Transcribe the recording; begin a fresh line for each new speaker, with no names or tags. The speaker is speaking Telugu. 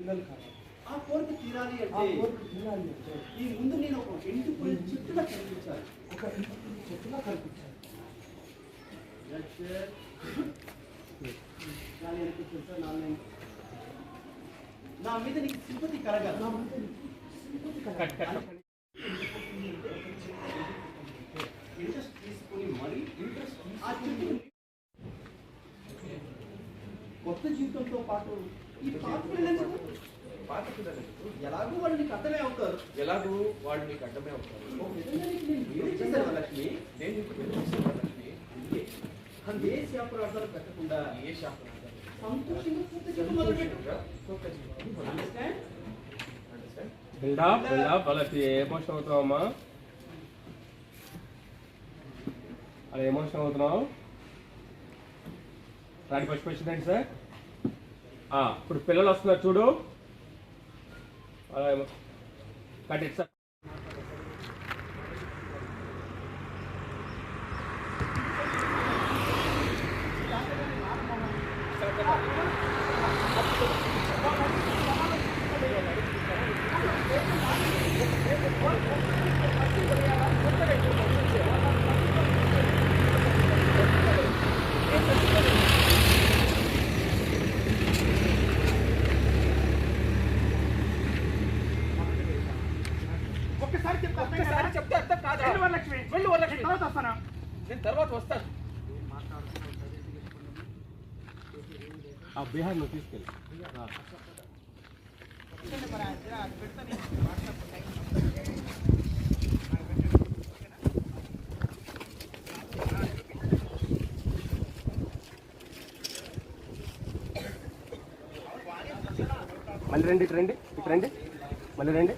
పిల్లలు కావాలి.
ఆ కోరిక తీరాలి అంటే ఈ ముందు నేను ఒక ఎండిపోయిన చెట్టుగా కనిపించాలి.
ఒక చెట్టుగా కనిపించాలి.
నా మీద నీకు సింపతి కలగాలి. ఇంట్రెస్ట్ తీసుకొని మరి ఆ చెట్టు కొత్త జీవితంతో పాటు ఈ పాత పిల్లలకు ఎలాగో వాళ్ళు నీకు అర్థమే అవుతారు. ఒక విధంగా నేను చేశాను వరలక్ష్మి. ఏ శాపరార్థాలు పెట్టకుండా సంతోషంగా కొత్త జీవితం మొదలుపెట్టు.
బిల్డప్ అలా ఎమోషన్ అవుతావమ్మా. అలా ఎమోషన్ అవుతున్నావు. రాని ఫస్ట్ క్వశ్చన్ ఏంటి సార్? ఇప్పుడు పిల్లలు వస్తున్నారు చూడు. అలా కట్ ఇట్ సార్.
ఒక్కసారి చెప్తే అర్థం కాదు. వెళ్ళు వరలక్ష్మి, తర్వాత వస్తాను. నేను తర్వాత వస్తాను.
బిహార్ నువ్వు తీసుకెళ్ళి మళ్ళీ రండి, ఇటు రండి, మళ్ళీ రండి.